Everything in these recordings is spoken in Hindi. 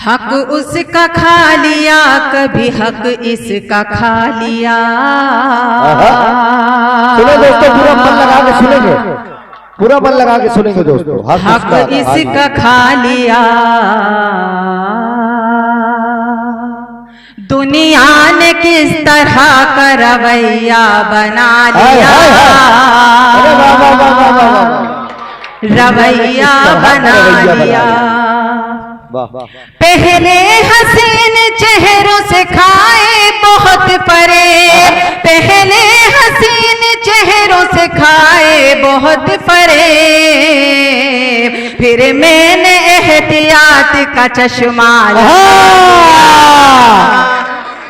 हक उसका खा लिया, कभी हक इसका खा लिया। सुनो दोस्तों, पूरा मन लगा के सुनेंगे, पूरा मन लगा के सुनेंगे दोस्तों। हक इसका खा लिया, दुनिया ने किस तरह का रवैया बना लिया, रवैया बना लिया। पहले हसीन चेहरों से खाए बहुत परे, पहले हसीन चेहरों से खाए बहुत परे, फिर मैंने एहतियात का चश्मा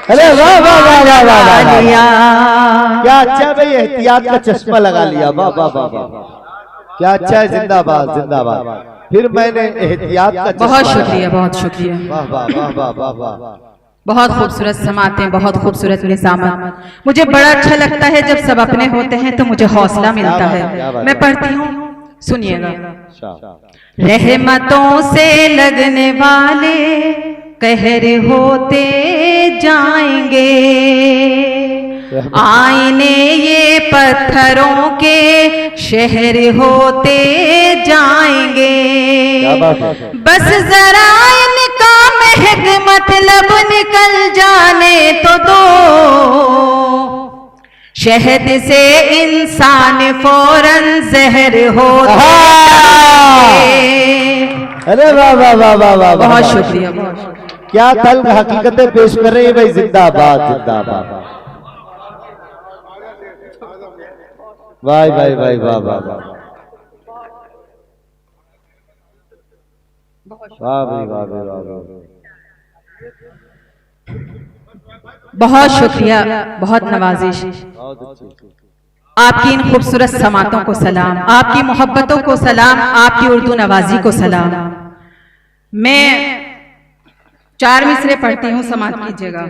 अरे वाह वाह वाह वाह वाह लिया। क्या अच्छा भाई, एहतियात का चश्मा लगा लिया। वाह वाह वाह वाह, क्या अच्छा है। जिंदाबाद जिंदाबाद। फिर मैंने एहतियात का चश्मा। बहुत शुक्रिया, बहुत शुक्रिया। वाह वाह वाह वाह वाह वाह। बहुत खूबसूरत समातें, बहुत खूबसूरत निज़ामत। मुझे बड़ा अच्छा लगता है जब सब अपने होते हैं तो मुझे हौसला मिलता है। मैं पढ़ती हूँ, सुनिएगा। रहमतों से लगने वाले कहर होते जाएंगे, आईने ये पत्थरों के शहर होते जाएंगे। बस जरा इनका महक मतलब निकल जाने तो दो, शहद से इंसान फौरन जहर होते जाएंगे। अरे वाह वाह वाह वाह वाह, बहुत शुक्रिया, बहुत शुक्रिया। क्या तल्ख हकीकतें पेश कर रही है भाई। जिंदाबाद जिंदाबाद। वाह भाई भाई वाह वाह वाह वाह भाई वाह भाई वाह। बहुत शुक्रिया, बहुत नवाजिश। आपकी इन खूबसूरत समातों को सलाम, आपकी मोहब्बतों को सलाम, आपकी उर्दू नवाजी को सलाम। मैं 4 मिसरे पढ़ती हूँ, समात कीजिएगा।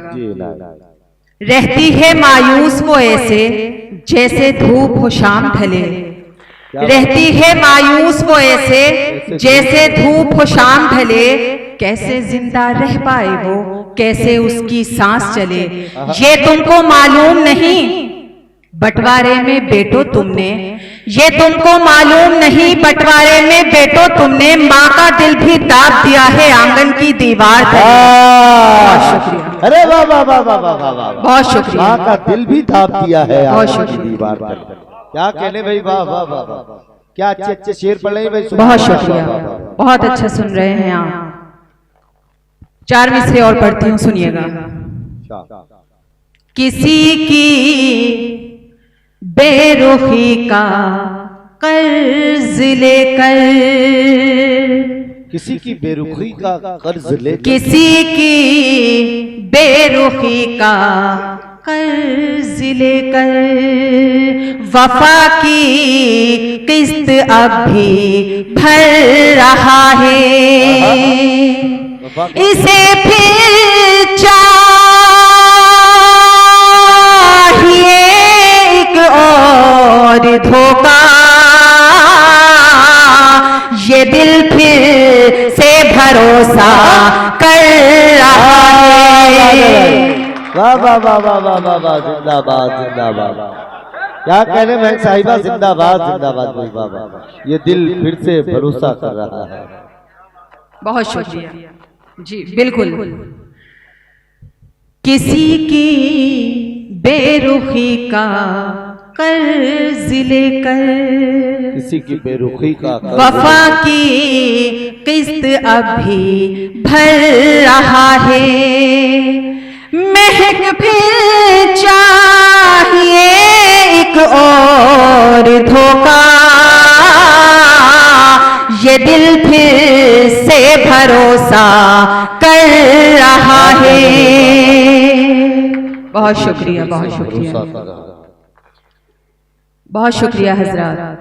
रहती है मायूस वो ऐसे जैसे धूप हो शाम ढले, रहती है मायूस वो ऐसे जैसे धूप हो शाम ढले, कैसे जिंदा रह पाए वो, कैसे उसकी सांस चले। ये तुमको मालूम नहीं बंटवारे में बेटो तुमने, ये तुमको मालूम नहीं बंटवारे में बेटो तुमने, माँ का दिल भी दाब दिया है आंगन की दीवार पर। बहुत शुक्रिया। अरे वाह वाह वाह वाह वाह वाह, बहुत शुक्रिया। माँ का दिल भी दाब दिया है आंगन की दीवार पर। क्या कहने भाई, वाह वाह वाह वाह, क्या अच्छे अच्छे शेर पढ़ रहे हैं भाई। बहुत शुक्रिया, बहुत अच्छा सुन रहे हैं आप। 4 मिसरे और पढ़ती हूँ, सुनिएगा। किसी की बेरुखी का कर्ज लेकर, किसी की बेरुखी का कर्ज लेकर, किसी की बेरुखी का कर्ज लेकर, वफा की किस्त अब भी भर रहा है, इसे फिर चाहिए एक और धोखा, ये दिल फिर से भरोसा कर रहा है। वाह वाह वाह वाह वाह वाह वाह, जिंदाबाद जिंदाबाद। क्या कहने में साहिबा, जिंदाबाद जिंदाबाद भाई, वाह वाह। ये दिल फिर से भरोसा कर रहा है। बहुत शुक्रिया जी, बिल्कुल। किसी की बेरुखी का कर्ज लेकर, किसी की बेरुखी का वफा की किस्त अब भी भर रहा है, महक फिर चाहिए एक और धोखा, ये दिल फिर से भरोसा कर रहा है। बहुत शुक्रिया, बहुत शुक्रिया, बहुत शुक्रिया हजरात।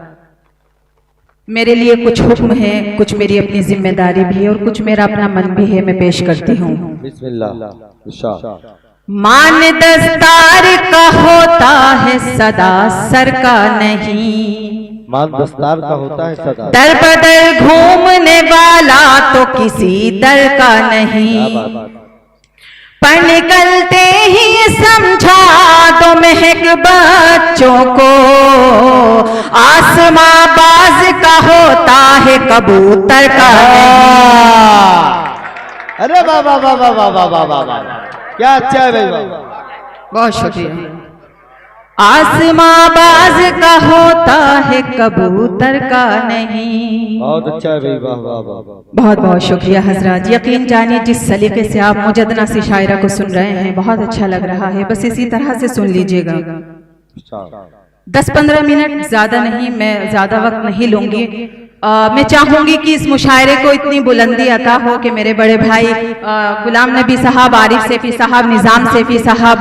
मेरे लिए कुछ हुक्म है, कुछ मेरी अपनी जिम्मेदारी भी है और कुछ मेरा अपना मन भी है, मैं पेश करती हूँ। बिस्मिल्लाह। मान दस्तार का होता है सदा, सर का नहीं। मान दस्तार का होता है सदा। दर बदर घूमने वाला तो किसी दर का नहीं, पर निकलते ही समझा दो महक बच्चों को। आसमां बाज का होता है कबूतर का नहीं। अरे वाह वाह वाह वाह वाह वाह वाह वाह वाह, क्या अच्छा है भाई, बहुत शुक्रिया। आसमां बाज का होता है कबूतर का नहीं। बहुत अच्छा है भाई, वाह वाह वाह। बहुत बहुत शुक्रिया हजरत। यकीन जानिए जिस सलीके से आप मुजद्दना से शायरा को सुन रहे हैं बहुत अच्छा लग रहा है, बस इसी तरह से सुन लीजिएगा। 10-15 मिनट, ज्यादा नहीं, मैं ज्यादा वक्त नहीं लूंगी। मैं चाहूंगी कि इस मुशायरे को इतनी बुलंदी अता हो कि मेरे बड़े भाई गुलाम नबी साहब, आरिफ सेफी साहब, निजाम सेफी साहब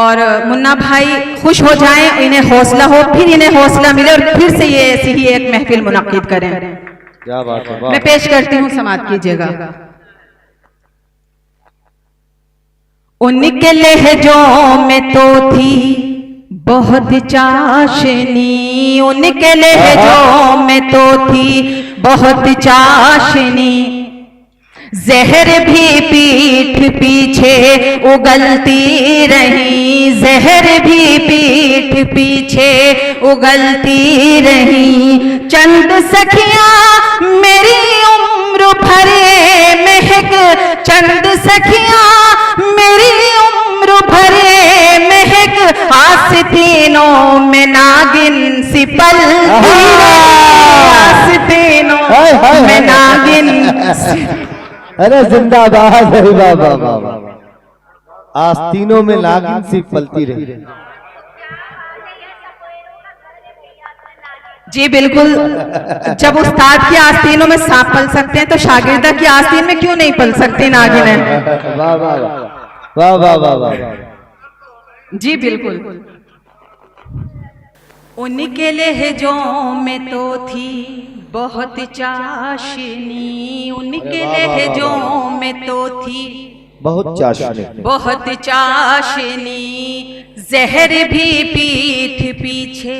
और मुन्ना भाई खुश हो जाएं, इन्हें हौसला हो, फिर इन्हें हौसला मिले और फिर से ये ऐसी ही एक महफिल मुनक्किद करें। क्या बात है, मैं पेश करती हूँ, समाअत कीजिएगा। उनके लहजों में तो थी बहुत चाशनी, उनके लहजों में तो थी बहुत चाशनी। जहर भी पीठ पीछे उगलती रही, जहर भी पीठ पीछे उगलती रही। चंद सखियां मेरी उम्र भरे महक, चंद सखियां मेरी उम्र भरे महक। आस्तीनों में नागिन सी पलती रही, आस्तीनों में नागिन। अरे जिंदाबाद, अरे वाह वाह वाह वाह। आस्तीनों में नागिन सी पलती रही। जी बिल्कुल, जब उस्ताद की आस्तीनों में सांप पल सकते हैं तो शागिर्दा की आस्तीन में क्यों नहीं पल सकती नागिन? वाह वाह वाह वाह वाह वाह। जी बिल्कुल। उनके लहजों में तो थी बहुत चाशनी, उनके लहजों में तो थी बहुत चाशनी, बहुत चाशनी। जहर भी पीठ पीछे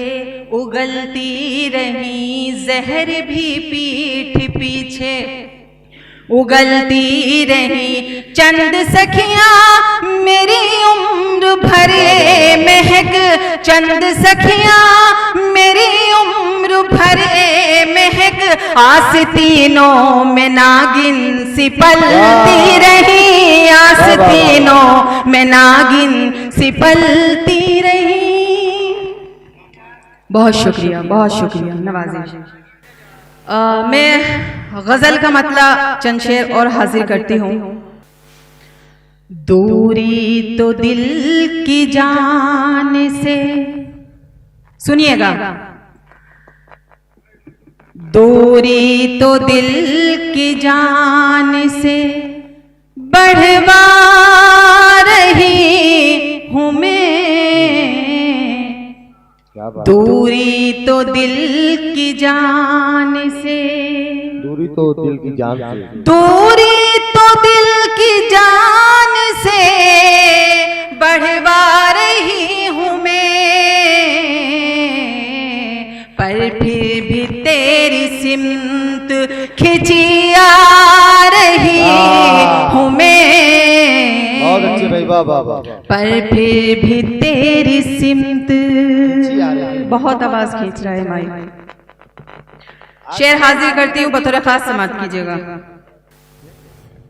उगलती रही, जहर भी पीठ पीछे उगलती रही। चंद सखियां मेरी उम्र भरे महक, चंद सखियां मेरी उम्र भरे महक। आस्तीनों में नागिन सी पलती रही, आस्तीनों में नागिन सी पलती रही। बहुत शुक्रिया, बहुत शुक्रिया, नवाजिश। मैं गजल का मतलब चंद शेर और हाजिर करती हूँ। दूरी तो दिल की जान से, सुनिएगा, दूरी तो दिल की जान से बढ़वा रही हूँ मैं। दूरी तो दिल की जान से, दूरी तो दिल की जान से, दूरी तो दिल की जान से बढ़वा रही हूँ मैं। पर फिर भी तेरी सिमत खिंची आ रही हूँ मैं। बहुत अच्छे भाई, वाह वाह वाह। पर फिर भी तेरी सिमत, बहुत आवाज खींच रहा है माइक। शेर हाजिर करती हूँ, बतौर खास समाअत कीजिएगा।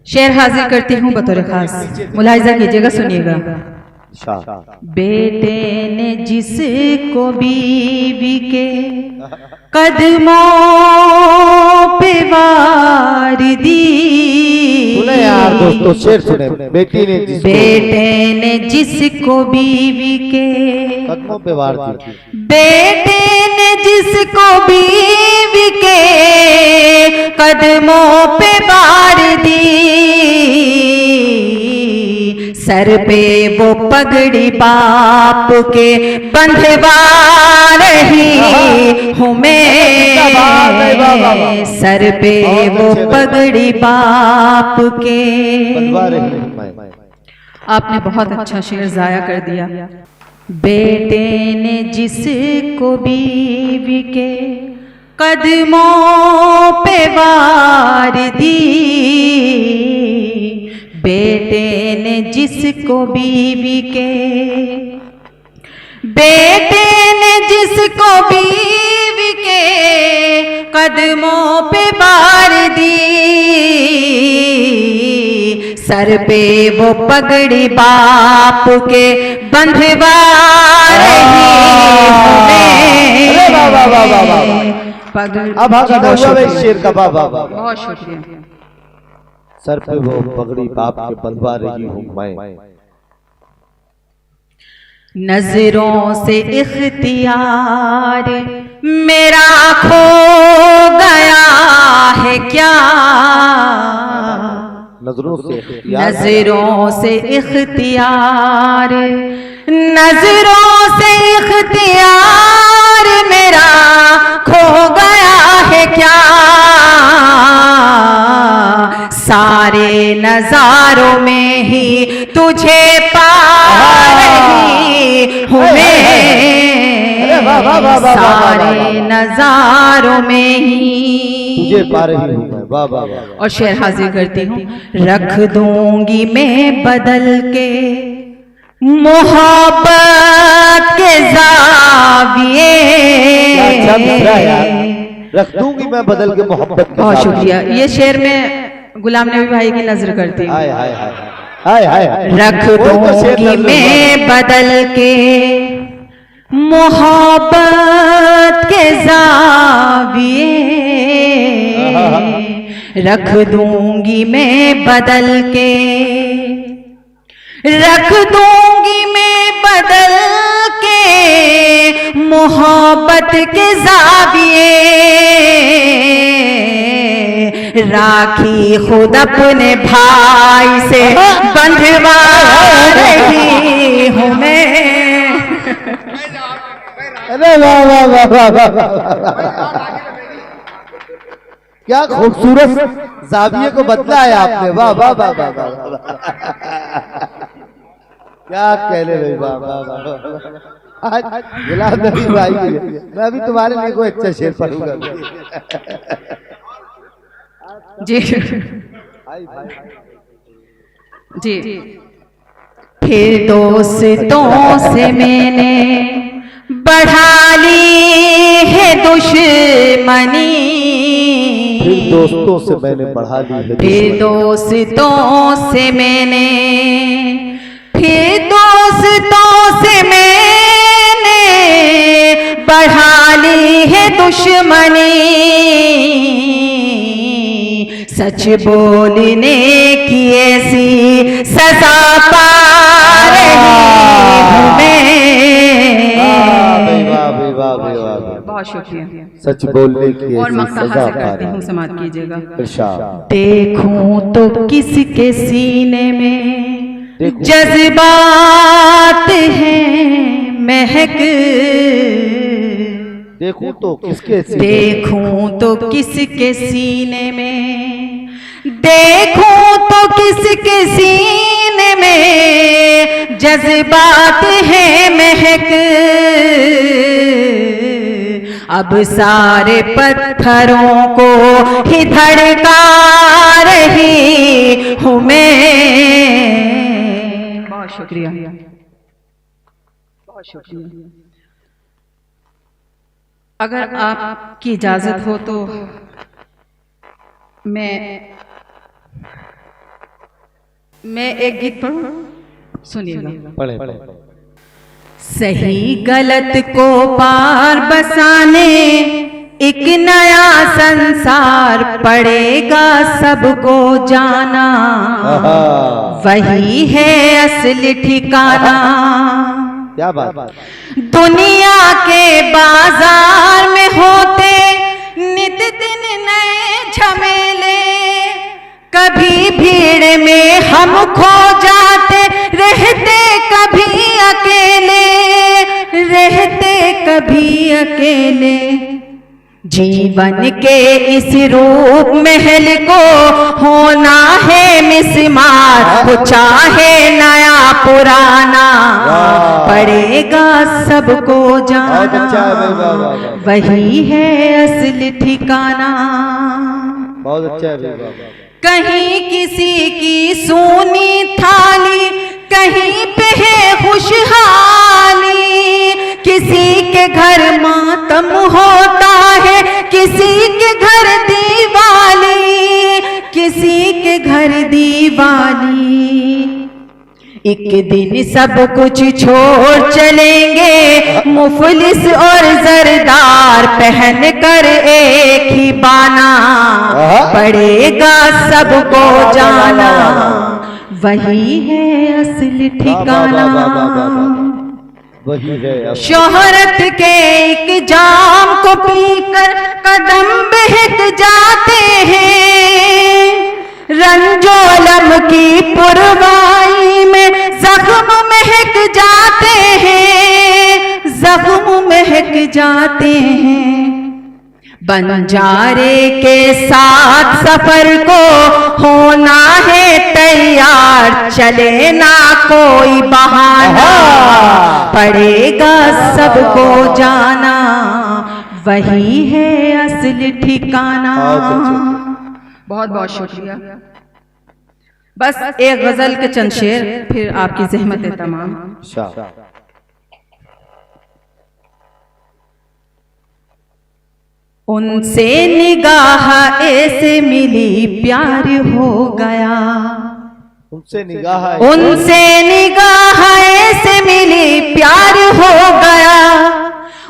शेर हाजिर करती हूँ बतौर खास, मुलाहिजा कीजिएगा, सुनिएगा। बेटे ने जिसको बीवी के कदमों पे वार दी, सुने यार दोस्तों, शेर सुने। बेटे ने जिसको बीवी के कदमों पे वार दी, बेटे ने जिसको बीवी के कदमों पे वार दी। सर पे वो पगड़ी बाप के बंधवा रही हूँ मैं। सर पे वो पगड़ी बाप के। आपने बहुत अच्छा शेर जाया कर दिया। बेटे ने जिसको बीवी के कदमों पे वार दी बेटे ने जिसको बीवी के, बेटे ने जिसको बीवी के कदमों पे वार दी, सर पे वो पगड़ी बाप के बंधवा रही अब शेर का बाबा, बहुत शुक्रिया। सर पे वो पगड़ी बाप के बंधवा रही हूँ मैं, नजरों से इख्तियार मेरा खो गया है क्या, नजरों से इख्तियार मेरा खो गया है क्या, सारे नजारों में ही तुझे पा रही हूँ मैं, सारे नजारों में ही तुझे पा रही हूँ मैं। वाह वाह वाह। और शेर हाजिर करती हूँ, रख दूंगी मैं बदल के मोहब्बत के ज़ाविये, रख दूंगी मैं बदल के मोहब्बत के। बहुत शुक्रिया। ये शेर में गुलाम नबी भाई की नजर करती हूँ। रख दूंगी मैं बदल के मोहब्बत के ज़ाविये, रख दूंगी मैं बदल के, रख दूंगी मैं बदल के मोहब्बत के ज़ाविये, राखी खुद अपने भाई से बंधवा रही हूँ मैं। अरे वाह वाह वाह वाह वाह, क्या खूबसूरत ज़ाविये को बदला है आपने। वाह वाह वाह वाह वाह, क्या कहने भाई। वाह वाह वाह, आज गुलाम नबी भाई मैं अभी तुम्हारे लिए कोई अच्छा शेर पढ़ूंगा। जी जी। फिर दोस्तों से मैंने बढ़ा ली है दुश्मनी, फिर दोस्तों से मैंने बढ़ा ली है, फिर दोस्तों से मैंने, फिर दोस्तों से मैंने बढ़ा ली है दुश्मनी, सच बोलने की ऐसी सजा पा रही हूँ मैं। बहुत शुक्रिया। सच बोलने की और मक्ता हासिल करती हूँ, समाप्त कीजिएगा। देखूं तो किसके सीने में जज्बात हैं महक, देखूं तो किसके सीने, देखूं तो किसके सीने में, देखूं तो किसके सीने में जज्बात है महक, अब सारे पत्थरों को ही धड़का रही हूँ मैं। बहुत शुक्रिया, बहुत शुक्रिया। अगर आपकी इजाजत हो तो मैं एक गीत पढ़ूं, सुनिएगा। पढ़े। सही गलत को पार बसाने एक नया संसार पड़ेगा सबको जाना, वही है असली ठिकाना। क्या बात। दुनिया के बाजार में होते नित दिन नए झमेले, कभी भीड़ में हम खो जाते रहते कभी अकेले, रहते कभी अकेले। जीवन के इस रूप महल को होना है मिसमार हो चाहे नया पुराना, पड़ेगा सबको जाना, वही है असली ठिकाना। बहुत अच्छा है। कहीं किसी की सूनी थाली, कहीं पे है खुशहाली, किसी के घर मातम होता है, किसी के घर दिवाली, किसी के घर दिवाली। एक दिन सब कुछ छोड़ चलेंगे, मुफलिस और जरदार पहन कर एक ही बाना, पड़ेगा सबको जाना, वही है असली ठिकाना। वही है शोहरत के एक जाम को पीकर कदम बहक जाते हैं, रंजोलम की पुरवाई में जख्म महक जाते हैं, जख्म महक जाते हैं। बंजारे के साथ सफर को होना है तैयार, चले ना कोई बहाना, पड़ेगा सबको जाना, वही है असली ठिकाना। बहुत बहुत शुक्रिया। बस एक गजल के चंद शेर, फिर आपकी ज़हमत तमाम। उनसे निगाह ऐसे मिली प्यार हो गया, उनसे निगाह ऐसे मिली प्यार हो गया,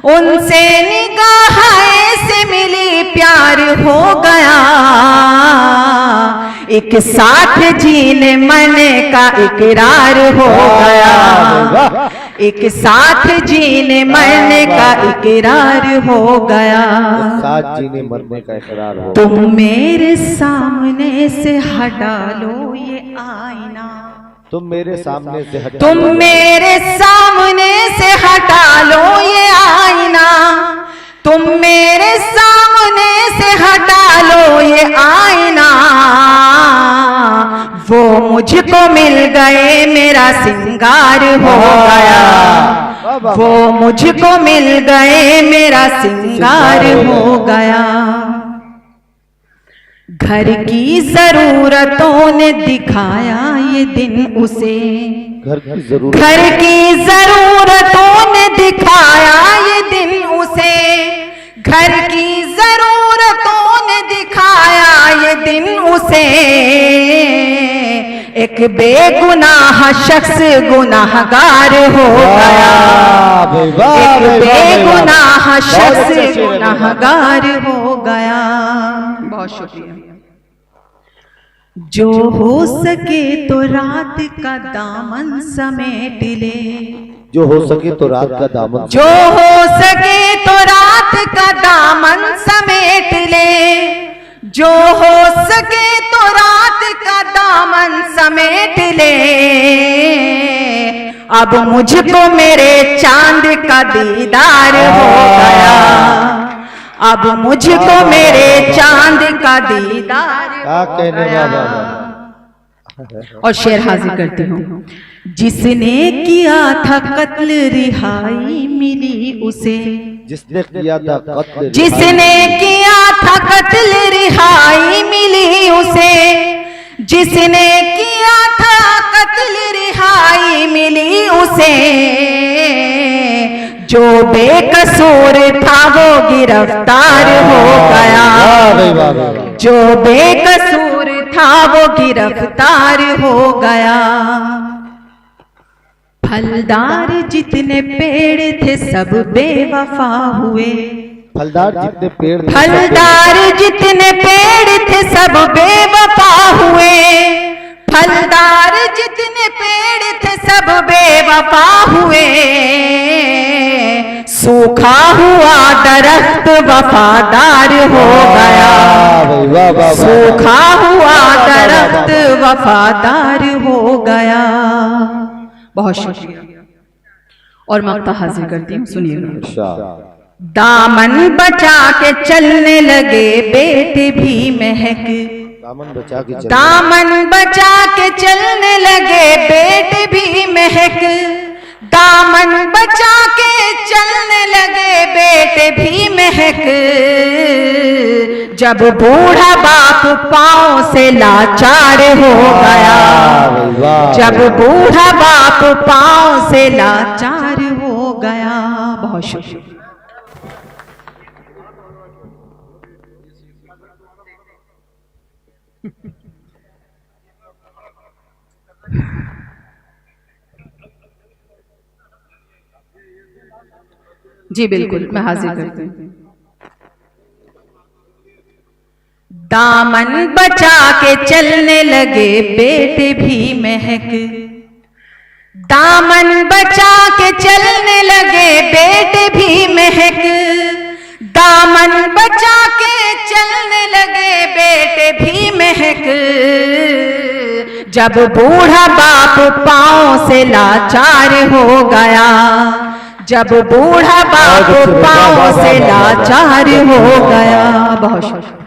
उनसे निगाह ऐसे मिली प्यार हो गया। एक साथ जीने मरने का इकरार हो गया, एक साथ जीने मरने का इकरार हो गया, साथ जीने मरने का इकरार हो। तुम मेरे सामने से हटा लो ये आईना, तुम मेरे सामने से हटा, तुम मेरे सामने से हटा लो ये आईना, तुम मेरे सामने से हटा लो ये आईना। वो मुझको मिल गए मेरा सिंगार हो गया, वो मुझको मिल गए मेरा सिंगार हो गया। घर की जरूरतों ने दिखाया ये दिन उसे, घर की जरूरतों ने दिखाया ये दिन उसे, घर की जरूरतों ने दिखाया ये दिन उसे। एक बेगुनाह शख्स गुनाहगार हो गया, एक बेगुनाह शख्स गुनाहगार हो गया। बहुत शुक्रिया। जो हो सके तो रात का दामन समेट ले, जो हो सके तो रात का दामन, जो हो सके तो रात का दामन समेट ले, जो हो सके तो रात का दामन समेट ले। अब मुझको मेरे चांद का दीदार हो गया, अब मुझको मेरे चांद का दीदार हो गया। और शेर हाजिर करती हूँ। जिसने किया था कत्ल रिहाई मिली उसे, जिसने किया था कत्ल, जिसने किया था कत्ल रिहाई मिली उसे, जिसने किया था कत्ल रिहाई मिली उसे। जो बेकसूर था वो गिरफ्तार हो गया, जो बेकसूर था वो गिरफ्तार हो गया। फलदार जितने पेड़ थे सब बेवफा हुए, फलदार जितने पेड़ थे, फलदार जितने पेड़ थे सब बेवफा हुए, फलदार जितने पेड़ थे सब बेवफा हुए। सूखा हुआ दरख्त वफादार हो गया, सूखा हुआ दरख्त वफादार हो गया। बहुत शुक्रिया। और मक्ता हाजिर करती हूँ, सुनिएगा। दामन बचा के चलने लगे बेटे भी महक, दामन बचा के दामन बचा के चलने लगे दामन बचा के चलने लगे बेटे भी महक, जब बूढ़ा बाप पांव से लाचार हो गया, जब बूढ़ा बाप पांव से लाचार हो गया। बहुत शुक्रिया। जी बिल्कुल, मैं हाजिर करती हूँ। दामन बचा के चलने लगे बेटे भी महक, दामन बचा के चलने लगे बेटे भी महक, दामन बचा के चलने लगे बेटे भी महक, जब बूढ़ा बाप पांव से लाचार हो गया, जब बूढ़ा बाप पांव से लाचार हो गया। बहुत शुक्रिया।